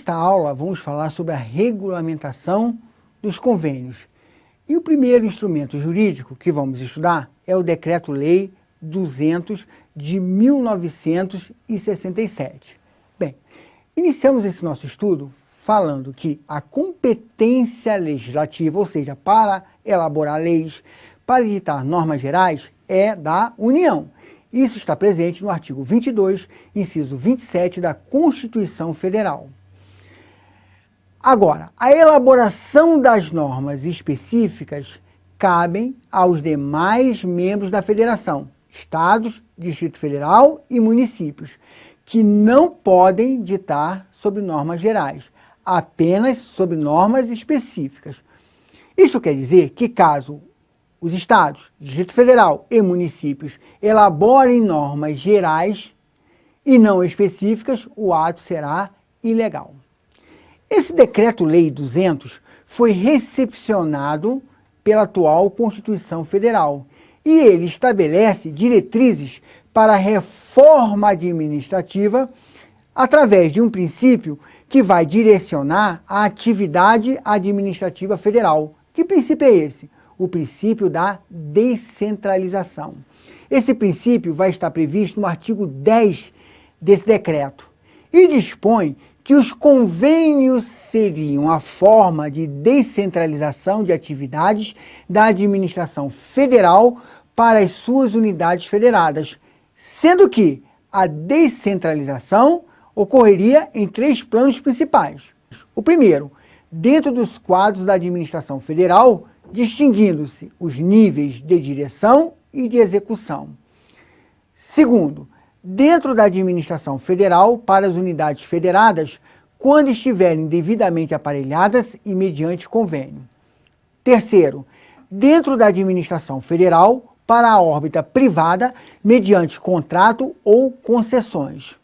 Nesta aula, vamos falar sobre a regulamentação dos convênios. E o primeiro instrumento jurídico que vamos estudar é o Decreto-Lei 200 de 1967. Bem, iniciamos esse nosso estudo falando que a competência legislativa, ou seja, para elaborar leis, para editar normas gerais, é da União. Isso está presente no artigo 22, inciso 27 da Constituição Federal. Agora, a elaboração das normas específicas cabem aos demais membros da Federação, Estados, Distrito Federal e municípios, que não podem ditar sobre normas gerais, apenas sobre normas específicas. Isso quer dizer que caso os Estados, Distrito Federal e municípios elaborem normas gerais e não específicas, o ato será ilegal. Esse Decreto-Lei 200 foi recepcionado pela atual Constituição Federal e ele estabelece diretrizes para a reforma administrativa através de um princípio que vai direcionar a atividade administrativa federal. Que princípio é esse? O princípio da descentralização. Esse princípio vai estar previsto no artigo 10 desse decreto e dispõe que os convênios seriam a forma de descentralização de atividades da administração federal para as suas unidades federadas, sendo que a descentralização ocorreria em 3 planos principais. O primeiro, dentro dos quadros da administração federal, distinguindo-se os níveis de direção e de execução. Segundo, dentro da administração federal para as unidades federadas, quando estiverem devidamente aparelhadas e mediante convênio. Terceiro, dentro da administração federal para a órbita privada, mediante contrato ou concessões.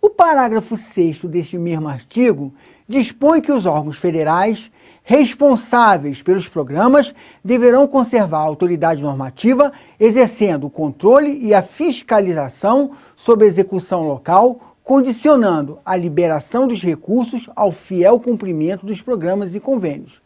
O parágrafo 6º deste mesmo artigo dispõe que os órgãos federais responsáveis pelos programas deverão conservar a autoridade normativa, exercendo o controle e a fiscalização sobre a execução local, condicionando a liberação dos recursos ao fiel cumprimento dos programas e convênios.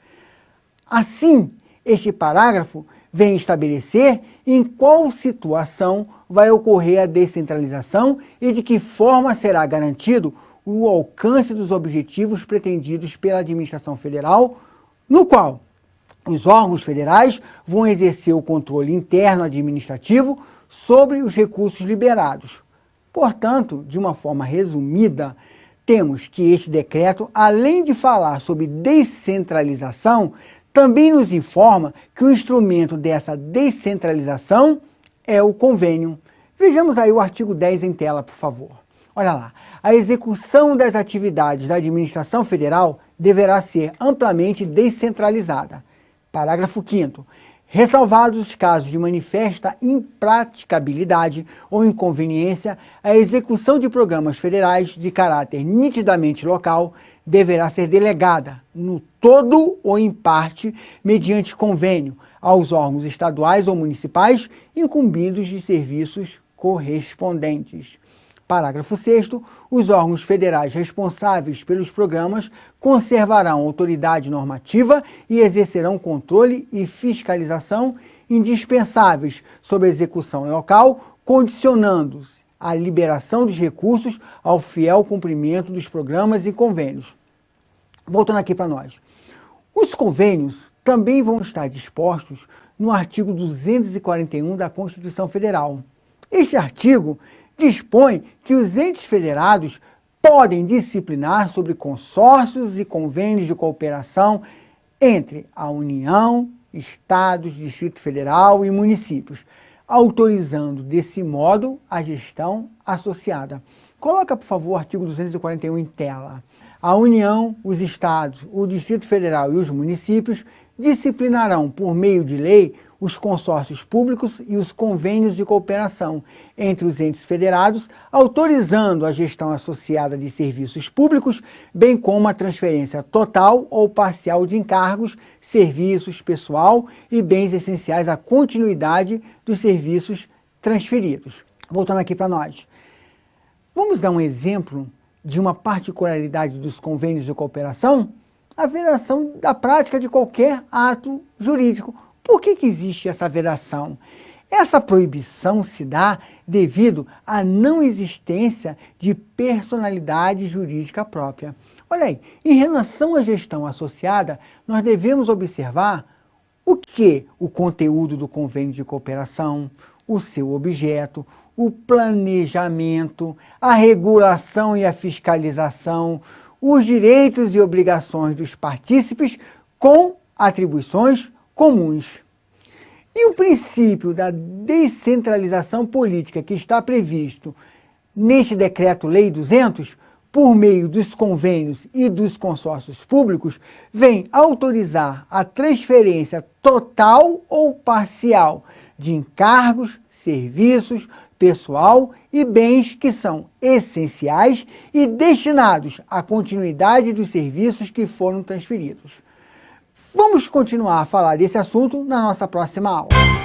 Assim, este parágrafo vem estabelecer em qual situação vai ocorrer a descentralização e de que forma será garantido o alcance dos objetivos pretendidos pela administração federal, no qual os órgãos federais vão exercer o controle interno administrativo sobre os recursos liberados. Portanto, de uma forma resumida, temos que este decreto, além de falar sobre descentralização, também nos informa que o instrumento dessa descentralização é o convênio. Vejamos aí o artigo 10 em tela, por favor. Olha lá, a execução das atividades da administração federal deverá ser amplamente descentralizada. Parágrafo 5º. Ressalvados os casos de manifesta impraticabilidade ou inconveniência, a execução de programas federais de caráter nitidamente local deverá ser delegada, no todo ou em parte, mediante convênio, aos órgãos estaduais ou municipais incumbidos de serviços correspondentes. Parágrafo 6º. Os órgãos federais responsáveis pelos programas conservarão autoridade normativa e exercerão controle e fiscalização indispensáveis sobre a execução local, condicionando-se a liberação dos recursos ao fiel cumprimento dos programas e convênios. Voltando aqui para nós. Os convênios também vão estar dispostos no artigo 241 da Constituição Federal. Este artigo dispõe que os entes federados podem disciplinar sobre consórcios e convênios de cooperação entre a União, Estados, Distrito Federal e municípios, autorizando desse modo a gestão associada. Coloca, por favor, o artigo 241 em tela. A União, os Estados, o Distrito Federal e os municípios disciplinarão, por meio de lei, os consórcios públicos e os convênios de cooperação entre os entes federados, autorizando a gestão associada de serviços públicos, bem como a transferência total ou parcial de encargos, serviços, pessoal e bens essenciais à continuidade dos serviços transferidos. Voltando aqui para nós. Vamos dar um exemplo de uma particularidade dos convênios de cooperação? A vedação da prática de qualquer ato jurídico. Por que existe essa vedação? Essa proibição se dá devido à não existência de personalidade jurídica própria. Olha aí, em relação à gestão associada, nós devemos observar o que o conteúdo do convênio de cooperação, o seu objeto, o planejamento, a regulação e a fiscalização, os direitos e obrigações dos partícipes com atribuições comuns. E o princípio da descentralização política que está previsto neste Decreto-Lei 200, por meio dos convênios e dos consórcios públicos, vem autorizar a transferência total ou parcial de encargos, serviços, pessoal e bens que são essenciais e destinados à continuidade dos serviços que foram transferidos. Vamos continuar a falar desse assunto na nossa próxima aula.